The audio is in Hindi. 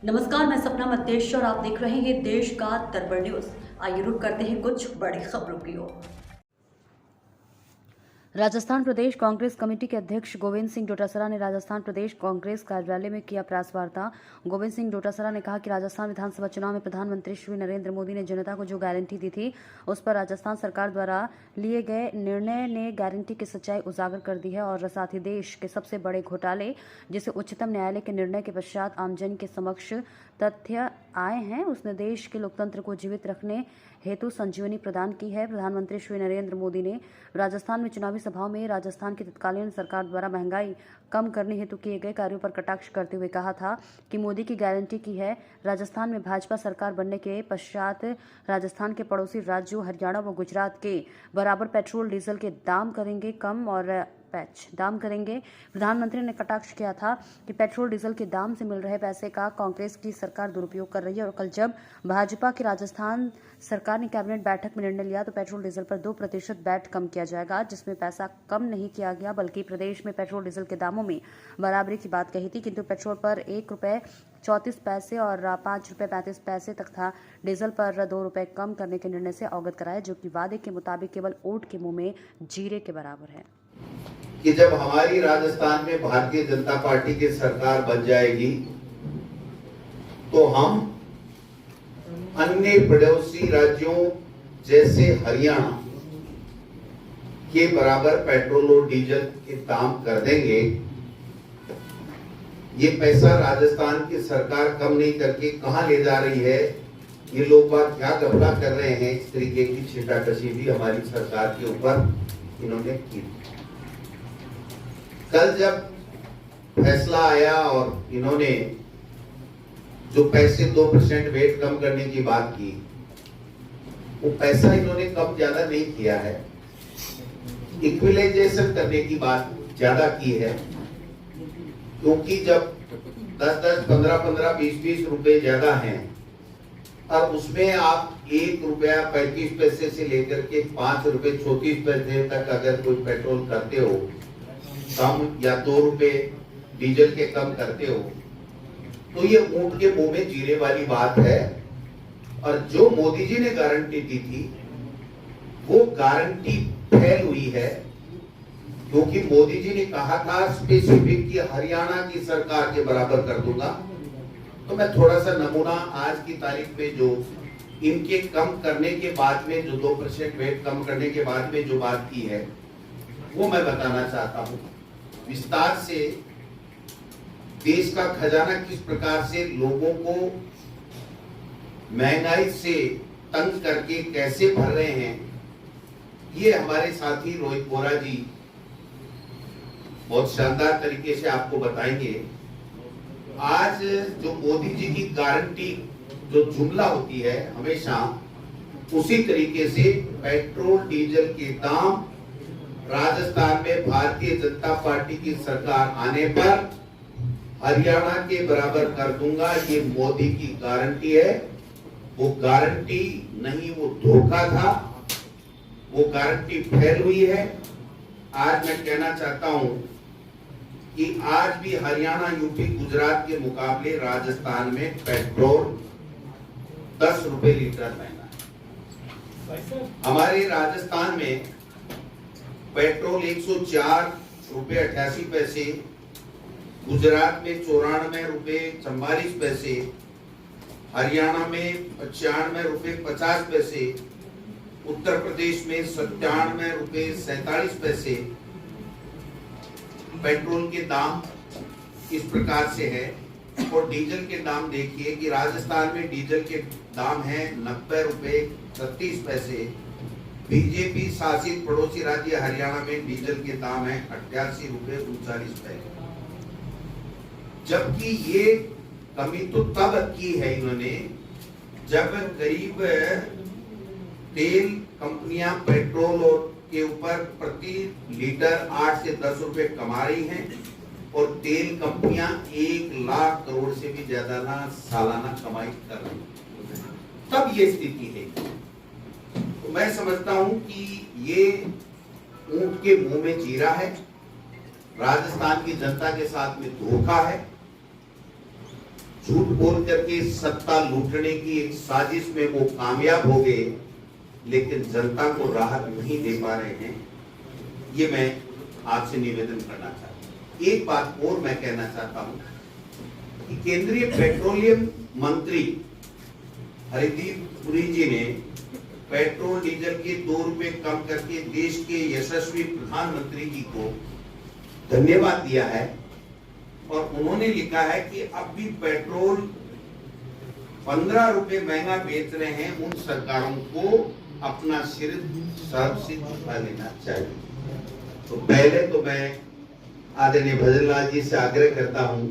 नमस्कार, मैं सपना मध्येश और आप देख रहे हैं देश का दरबार न्यूज। आइए रुक करते हैं कुछ बड़ी खबरों की ओर। राजस्थान प्रदेश कांग्रेस कमेटी के अध्यक्ष गोविंद सिंह डोटासरा ने राजस्थान प्रदेश कांग्रेस कार्यालय में किया प्रेस वार्ता। गोविंद सिंह डोटासरा ने कहा कि राजस्थान विधानसभा चुनाव में प्रधानमंत्री श्री नरेंद्र मोदी ने जनता को जो गारंटी दी थी, उस पर राजस्थान सरकार द्वारा लिए गए निर्णय ने गारंटी की सच्चाई उजागर कर दी है और साथ ही देश के सबसे बड़े घोटाले, जिसे उच्चतम न्यायालय के निर्णय के पश्चात आमजन के समक्ष तथ्य आए हैं, उसने देश के लोकतंत्र को जीवित रखने हेतु संजीवनी प्रदान की है। प्रधानमंत्री श्री नरेंद्र मोदी ने राजस्थान में चुनावी सभाओं में राजस्थान की तत्कालीन सरकार द्वारा महंगाई कम करने हेतु किए गए कार्यों पर कटाक्ष करते हुए कहा था कि मोदी की गारंटी की है। राजस्थान में भाजपा सरकार बनने के पश्चात राजस्थान के पड़ोसी राज्यों हरियाणा व गुजरात के बराबर पेट्रोल डीजल के दाम करेंगे कम और दाम करेंगे। प्रधानमंत्री ने कटाक्ष किया था कि पेट्रोल डीजल के दाम से मिल रहे पैसे का कांग्रेस की सरकार दुरुपयोग कर रही है और कल जब भाजपा की राजस्थान सरकार ने कैबिनेट बैठक में निर्णय लिया तो पेट्रोल डीजल पर 2% वैट कम किया जाएगा, जिसमें पैसा कम नहीं किया गया बल्कि प्रदेश में पेट्रोल डीजल के दामों में बराबरी की बात कही थी। किंतु पेट्रोल पर ₹1.34 और ₹5.35 तथा डीजल पर ₹2 कम करने के निर्णय से अवगत कराया, जो कि वादे के मुताबिक केवल ऊंट के मुंह में जीरे के बराबर है। कि जब हमारी राजस्थान में भारतीय जनता पार्टी की सरकार बन जाएगी तो हम अन्य पड़ोसी राज्यों जैसे हरियाणा के बराबर पेट्रोल और डीजल के दाम कर देंगे। ये पैसा राजस्थान की सरकार कम नहीं करके कहां ले जा रही है, ये लोग बात क्या घपला कर रहे हैं, इस तरीके की छींटाकशी भी हमारी सरकार के ऊपर इन्होंने की। कल जब फैसला आया और इन्होंने जो पैसे 2% वेट कम करने की बात की, वो पैसा इन्होंने कम ज्यादा नहीं किया है, इक्विलाइजेशन करने की बात ज्यादा की है। क्योंकि जब 10-10, 15-15, 20-20 रुपए ज्यादा हैं और उसमें आप ₹1.35 से लेकर के ₹5.34 तक अगर कोई पेट्रोल करते हो कम या ₹2 डीजल के कम करते हो, तो ये ऊंट के मुंह में जीरे वाली बात है। और जो मोदी जी ने गारंटी दी थी वो गारंटी फेल हुई है, क्योंकि मोदी जी ने कहा था स्पेसिफिक कि हरियाणा की सरकार के बराबर कर दूंगा। तो मैं थोड़ा सा नमूना आज की तारीख में जो इनके कम करने के बाद में जो 2% वेट कम करने के बाद में जो बात की है वो मैं बताना चाहता हूं विस्तार से। देश का खजाना किस प्रकार से लोगों को महंगाई से तंग करके कैसे भर रहे हैं, ये हमारे साथी रोहित बोरा जी बहुत शानदार तरीके से आपको बताएंगे। आज जो मोदी जी की गारंटी जो जुमला होती है हमेशा उसी तरीके से पेट्रोल डीजल के दाम राजस्थान में भारतीय जनता पार्टी की सरकार आने पर हरियाणा के बराबर कर दूंगा, ये मोदी की गारंटी है। वो गारंटी नहीं, वो धोखा था, वो गारंटी फेल हुई है। आज मैं कहना चाहता हूं कि आज भी हरियाणा, यूपी, गुजरात के मुकाबले राजस्थान में पेट्रोल ₹10 लीटर महंगा है। हमारे राजस्थान में पेट्रोल ₹104.88, गुजरात में ₹94.44, हरियाणा में ₹95.50, उत्तर प्रदेश में ₹97.47। पेट्रोल के दाम इस प्रकार से है। और डीजल के दाम देखिए कि राजस्थान में डीजल के दाम है ₹90.36। बीजेपी शासित पड़ोसी राज्य हरियाणा में डीजल के दाम है ₹88.39। जबकि ये कमी तो तब की है इन्होंने जब करीब तेल कंपनियां पेट्रोल के ऊपर प्रति लीटर 8 से 10 रुपए कमा रही हैं और तेल कंपनियां 1 लाख करोड़ से भी ज्यादा सालाना कमाई कर रही हैं। तब ये स्थिति है। तो मैं समझता हूं कि ये ऊंट के मुंह में जीरा है, राजस्थान की जनता के साथ में धोखा है। झूठ बोल करके सत्ता लूटने की एक साजिश में वो कामयाब हो गए, लेकिन जनता को राहत नहीं दे पा रहे हैं। ये मैं आपसे निवेदन करना चाहता हूं। एक बात और मैं कहना चाहता हूं कि केंद्रीय पेट्रोलियम मंत्री हरदीप पुरी जी ने पेट्रोल डीजल के 2 रुपए कम करके देश के यशस्वी प्रधानमंत्री जी को धन्यवाद दिया है, और उन्होंने लिखा है कि अब भी पेट्रोल 15 रुपए महंगा बेच रहे हैं उन सरकारों को अपना सिर सर्व से झुका लेना चाहिए। तो पहले तो मैं आदरणीय भजन लाल जी से आग्रह करता हूं